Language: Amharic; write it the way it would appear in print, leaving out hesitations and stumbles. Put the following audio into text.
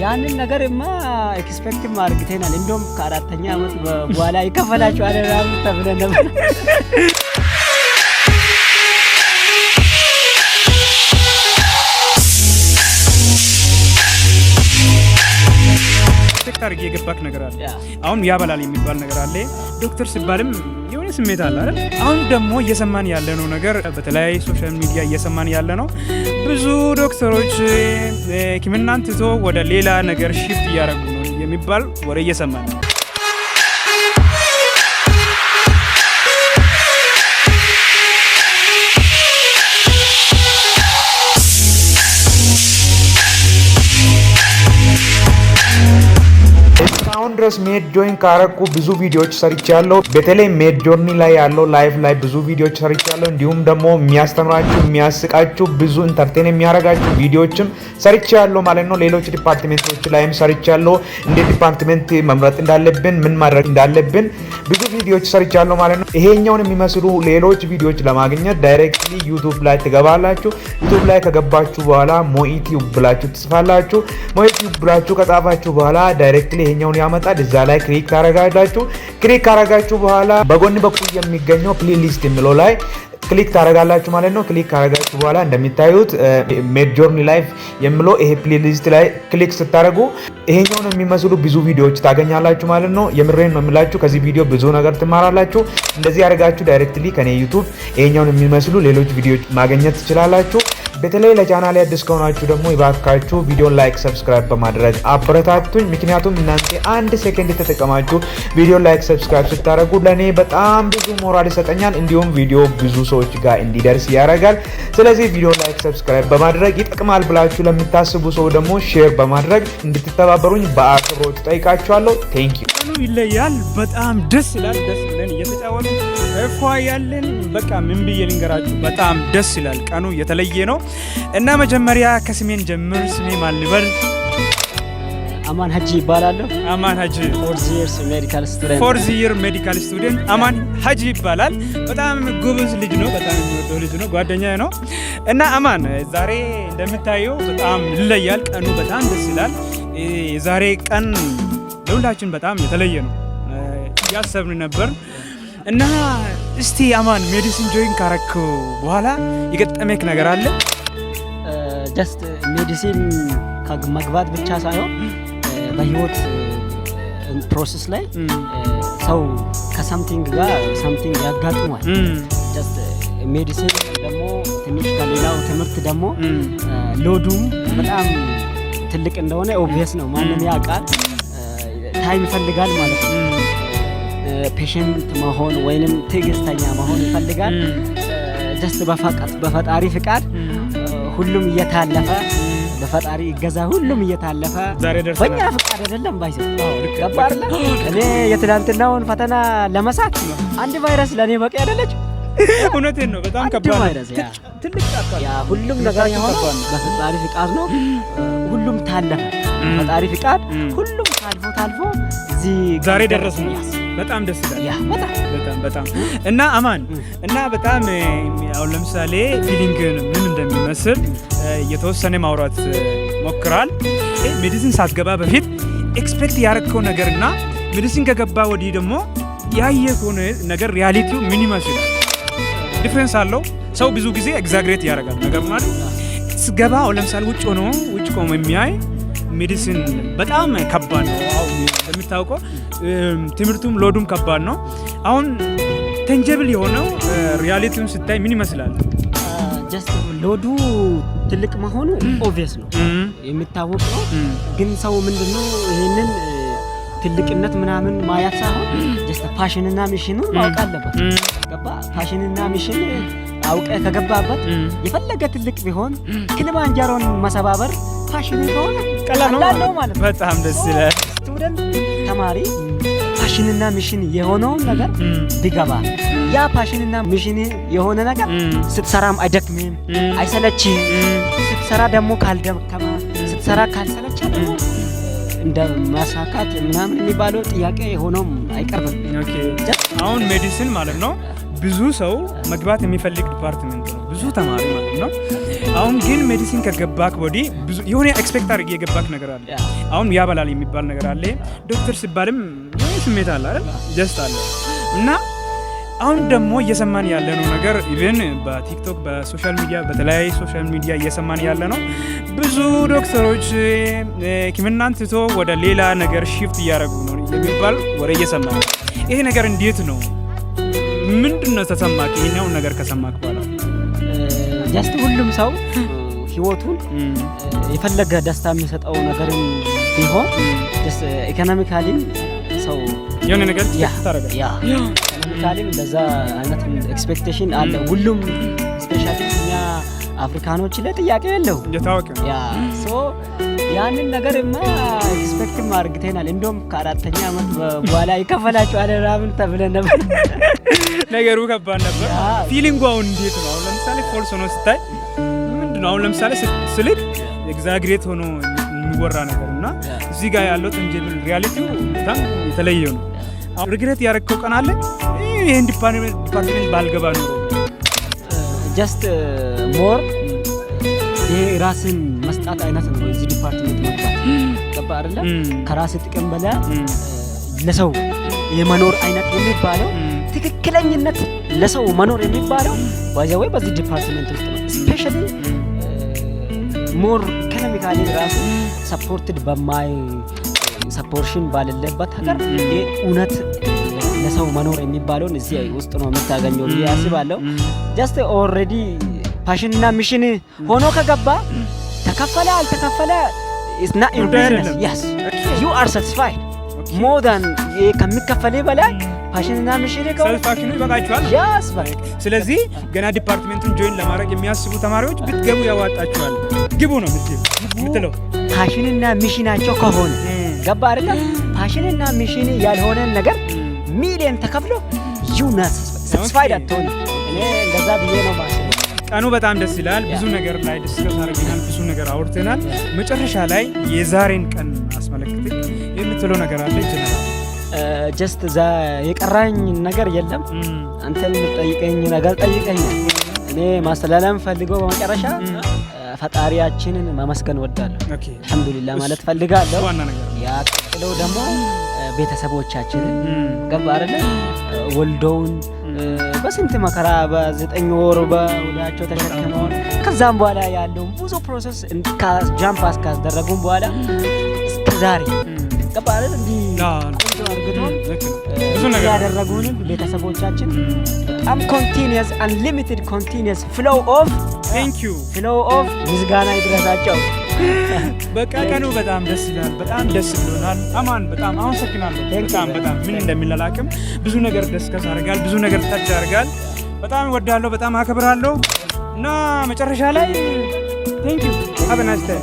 ያንን ነገርማ ኤክስፔክት ማርግተናል እንደውም ከአራተኛ ዓመት በኋላ ይከፈላችሁ አደራም ተብለን ነበር። ታርጌ የገባክ ነገር አለ። አሁን ያበላል የሚባል ነገር አለ። ዶክተር ሲባልም የሆነ ስሜት አለ አይደል? አሁን ደግሞ እየሰማን ያለነው ነገር በተለያየ ሶሻል ሚዲያ እየሰማን ያለ ነው። ብዙ ዶክተሮች ሕክምናን ትቶ ወደ ሌላ ነገር ሽፍት እያደረጉ ነው የሚባል ወሬ እየሰማን ነው። አሁን ድረስ ሜድ ጆይን ካረኩ ብዙ ቪዲዮዎች ሰርቻለሁ። በተለይ ሜድ ጆርኒ ላይ ያለው ላይፍ ላይ ብዙ ቪዲዮዎች ሰርቻለሁ። እንዲሁም ደግሞ የሚያስተምራችሁ የሚያስቃችሁ ብዙ ኢንተርቴን የሚያደርጋችሁ ቪዲዮዎችም ሰርቻለሁ ማለት ነው። ሌሎች ዲፓርትመንቶች ላይም ሰርቻለሁ። እንዴት ዲፓርትመንት መምረጥ እንዳለብን ምን ማድረግ እንዳለብን ብዙ ቪዲዮዎች ሰርቻለሁ ማለት ነው። ይሄኛውን የሚመስሉ ሌሎች ቪዲዮዎች ለማግኘት ዳይሬክትሊ ዩቲዩብ ላይ ትገባላችሁ። ዩቲዩብ ላይ ከገባችሁ በኋላ ሞኢቲዩብ ብላችሁ ትጽፋላችሁ። ሞኢቲዩብ ብላችሁ ከጻፋችሁ በኋላ ዳይሬክትሊ ይሄኛውን ያመጣል። እዛ ላይ ክሊክ ታረጋላችሁ። ክሊክ ካረጋችሁ በኋላ በጎን በኩል የሚገኘው ፕሌሊስት የሚለው ላይ ክሊክ ታረጋላችሁ ማለት ነው። ክሊክ ካረጋችሁ በኋላ እንደሚታዩት ሜድ ጆርኒ ላይፍ የሚለው ይሄ ፕሌሊስት ላይ ክሊክ ስታረጉ ይሄኛውን የሚመስሉ ብዙ ቪዲዮዎች ታገኛላችሁ ማለት ነው። የምሬን ነው የምላችሁ። ከዚህ ቪዲዮ ብዙ ነገር ትማራላችሁ። እንደዚህ አድርጋችሁ ዳይሬክትሊ ከኔ ዩቲዩብ ይሄኛውን የሚመስሉ ሌሎች ቪዲዮዎች ማግኘት ትችላላችሁ። በተለይ ለቻናሌ አዲስ ከሆናችሁ ደግሞ ይባካችሁ ቪዲዮን ላይክ ሰብስክራይብ በማድረግ አበረታቱኝ። ምክንያቱም እናንተ አንድ ሴኮንድ ተጠቀማችሁ ቪዲዮን ላይክ ሰብስክራይብ ስታደርጉ ለኔ በጣም ብዙ ሞራል ይሰጠኛል። እንዲሁም ቪዲዮ ብዙ ሰዎች ጋር እንዲደርስ ያደርጋል። ስለዚህ ቪዲዮን ላይክ ሰብስክራይብ በማድረግ ይጠቅማል ብላችሁ ለምታስቡ ሰው ደግሞ ሼር በማድረግ እንድትተባበሩኝ በአክብሮት ጠይቃችኋለሁ። ቴንክ ዩ። ይለያል። በጣም ደስ ይላል። ደስ ብለን እየተጫወትን እፏ ያለን በቃ ምን ብዬ ልንገራችሁ፣ በጣም ደስ ይላል። ቀኑ የተለየ ነው እና መጀመሪያ ከስሜን ጀምር። ስሜ ማን ልበል? አማን ሀጂ ይባላለሁ። አማን ሀጂ ፎርዝ ይር ሜዲካል ስቱደንት አማን ሀጂ ይባላል። በጣም ጎበዝ ልጅ ነው። በጣም የሚወደው ልጅ ነው። ጓደኛዬ ነው እና አማን ዛሬ እንደምታየው በጣም ይለያል። ቀኑ በጣም ደስ ይላል። የዛሬ ቀን ለሁላችን በጣም የተለየ ነው። ያሰብን ነበር እና እስቲ አማን ሜዲሲን ጆይን ካረክ በኋላ የገጠመክ ነገር አለ? ጀስት ሜዲሲን ከመግባት ብቻ ሳይሆን በህይወት ፕሮሰስ ላይ ሰው ከሳምቲንግ ጋር ሳምቲንግ ያጋጥሟል። ጀስት ሜዲሲን ደግሞ ትንሽ ከሌላው ትምህርት ደግሞ ሎዱም በጣም ትልቅ እንደሆነ ኦብቪየስ ነው። ማንም ያውቃል። ታይም ይፈልጋል ማለት ነው። ፔሸንት መሆን ወይንም ትዕግስተኛ መሆን ይፈልጋል። ጀስት በፈጣሪ ፍቃድ ሁሉም እየታለፈ በፈጣሪ ይገዛ ሁሉም እየታለፈ በእኛ ፍቃድ አይደለም ባይዘ ገባርለ እኔ የትላንትናውን ፈተና ለመሳት አንድ ቫይረስ ለኔ በቂ አይደለች። እውነቴን ነው። በጣም ከባድ ትልቅ ያ ሁሉም ነገር የሆነው በፈጣሪ ፍቃድ ነው። ሁሉም ታለፈ በፈጣሪ ፍቃድ ሁሉም ታልፎ እዚህ ዛሬ ደረስን። በጣም ደስ ይላል። በጣም እና አማን እና በጣም አሁን ለምሳሌ ፊሊንግ ምን እንደሚመስል የተወሰነ ማውራት ሞክራል። ሜዲሲን ሳትገባ በፊት ኤክስፔክት ያደረግከው ነገርና ሜዲሲን ከገባ ወዲህ ደግሞ ያየከው ነገር ሪያሊቲው ምን ይመስላል? ዲፍረንስ አለው። ሰው ብዙ ጊዜ ኤግዛግሬት ያደርጋል ነገር ማለት ስገባ አሁን ለምሳሌ ውጭ ቆሞ የሚያይ ሜዲሲን በጣም ከባድ ነው። እንደምታውቀው ትምህርቱም ሎዱም ከባድ ነው። አሁን ተንጀብል የሆነው ሪያሊቲውን ስታይ ምን ይመስላል? ጀስት ሎዱ ትልቅ መሆኑ ኦብቪየስ ነው የሚታወቅ ነው። ግን ሰው ምንድነው ይሄንን ትልቅነት ምናምን ማያት ሳይሆን ጀስት ፓሽንና ሚሽኑን ማወቅ አለበት። ገባ? ፓሽንና ሚሽን አውቀ ከገባበት የፈለገ ትልቅ ቢሆን ክሊማንጃሮን መሰባበር ፓሽን ከሆነ ቀላል ነው ማለት ነው። በጣም ደስ ይላል። ስቱደንት ተማሪ ፓሽንና ሚሽን የሆነውን ነገር ቢገባ ያ ፓሽንና ሚሽን የሆነ ነገር ስትሰራም አይደክምም፣ አይሰለችም። ስትሰራ ደግሞ ካልደከማ ስትሰራ ካልሰለቻ ደግሞ እንደ ማሳካት ምናምን የሚባለው ጥያቄ የሆነም አይቀርብም። ኦኬ አሁን ሜዲሲን ማለት ነው ብዙ ሰው መግባት የሚፈልግ ዲፓርትመንት ነው። ብዙ ብዙ ተማሪ ማለት ነው። አሁን ግን ሜዲሲን ከገባክ ወዲህ ብዙ የሆነ ኤክስፔክት አድርጌ የገባክ ነገር አለ። አሁን ያበላል የሚባል ነገር አለ። ዶክተር ሲባልም ስሜት አለ አይደል? ጀስት አለ እና አሁን ደግሞ እየሰማን ያለነው ነገር ኢቨን በቲክቶክ በሶሻል ሚዲያ በተለያዩ ሶሻል ሚዲያ እየሰማን ያለ ነው። ብዙ ዶክተሮች ሕክምናን ትቶ ወደ ሌላ ነገር ሺፍት እያደረጉ ነው የሚባል ወሬ እየሰማን ነው። ይሄ ነገር እንዴት ነው? ምንድነው ተሰማክ? ይሄኛው ነገር ከሰማክ በኋላ ጀስት ሁሉም ሰው ህይወቱን የፈለገ ደስታ የሚሰጠው ነገርን ቢሆን ጀስት ኢኮኖሚካሊ ሰው የሆነ ነገር ታረጋለህ። ኢኮኖሚካሊ እንደዛ አይነት ኤክስፔክቴሽን አለ ሁሉም ስፔሻሊ እኛ አፍሪካኖች ላይ ጥያቄ የለው የታወቀ ሶ ያንን ነገርማ ኤክስፔክት አድርገናል። እንደውም ከአራተኛ ዓመት በኋላ ይከፈላቸዋል ምናምን ተብለን ነበር። ነገሩ ከባድ ነበር። ፊሊንጉ አሁን እንዴት ነው? አሁን ለምሳሌ ፎልስ ሆኖ ስታይ ምንድነው? አሁን ለምሳሌ ስልክ ኤግዛግሬት ሆኖ የሚወራ ነገር እና እዚህ ጋር ያለው ተንጀብል ሪያሊቲው በጣም የተለየ ነው። አሁን ሪግሬት ያደረግከው ቀን አለ? ይሄን ዲፓርትመንት ባልገባ ነው ጀስት ሞር ይሄ ራስን መስጣት አይነት ነው። እዚህ ዲፓርትመንት መግባት ገባ አይደለ? ከራስ ጥቅም በላይ ለሰው የመኖር አይነት የሚባለው ትክክለኝነት ለሰው መኖር የሚባለው ወይ በዚህ ዲፓርትመንት ውስጥ ነው። ስፔሻሊ ሞር ኢኮኖሚካሊ ራሱ ሰፖርትድ በማይ ሰፖርሽን ባለበት ሀገር እውነት ለሰው መኖር የሚባለውን እዚህ ውስጥ ነው የምታገኘው ብዬ አስባለሁ። ጀስት ኦልሬዲ ፓሽንና ሚሽን ሆኖ ከገባ ተከፈለ አልተከፈለ it's not your business. Yes, you are satisfied more than ከሚከፈል በላይ ፓሽንና ሚሽን ከሆነ ሰልፋኪኑ ይበቃችኋል። yes በቃ። ስለዚህ ገና ዲፓርትመንቱን ጆይን ለማድረግ የሚያስቡ ተማሪዎች ብትገቡ ያዋጣችኋል። ግቡ ነው የምትለው ፓሽንና ሚሽናቸው ከሆነ ገባ አይደል? ፓሽንና ሚሽን ያልሆነን ነገር ሚሊየን ተከፍሎ you not satisfied አትሆን። እኔ እንደዛ ብዬ ነው ማስበው። ቀኑ በጣም ደስ ይላል። ብዙ ነገር ላይ ዲስከስ አድርገናል፣ ብዙ ነገር አውርተናል። መጨረሻ ላይ የዛሬን ቀን አስመለክተህ የምትለው ነገር አለ? ይችላል ጀስት የቀራኝ ነገር የለም። አንተን የምትጠይቀኝ ነገር ጠይቀኝ። እኔ ማስተላለፍ ፈልገው በመጨረሻ ፈጣሪያችንን ማመስገን ወዳለሁ። አልሐምዱሊላህ ማለት ፈልጋለሁ። ያ ቀጥሎ ደግሞ ቤተሰቦቻችንን ገባ አይደለ ወልደውን በስንት መከራ በ9 ወር በወዳቸው ተሸክመው ከዛም በኋላ ያለው ብዙ ፕሮሰስ ጃምፕ አስካደረጉን በኋላ እስከ ዛሬ ገባ አይደል እንዴ ብዙ ነገር ያደረጉን ቤተሰቦቻችን በጣም ኮንቲኒየስ አንሊሚትድ ኮንቲኒየስ ፍሎው ኦፍ ምስጋና ይድረሳቸው። በቃ ቀኑ በጣም ደስ ይላል። በጣም ደስ ብሎናል። አማን በጣም አመሰግናለሁ። በጣም ምን እንደሚላላክም ብዙ ነገር ዲስከስ አድርጋል፣ ብዙ ነገር ታች አድርጋል። በጣም እወዳለሁ፣ በጣም አከብራለሁ እና መጨረሻ ላይ ቴንክ ዩ ሃቭ ናይስ ዴይ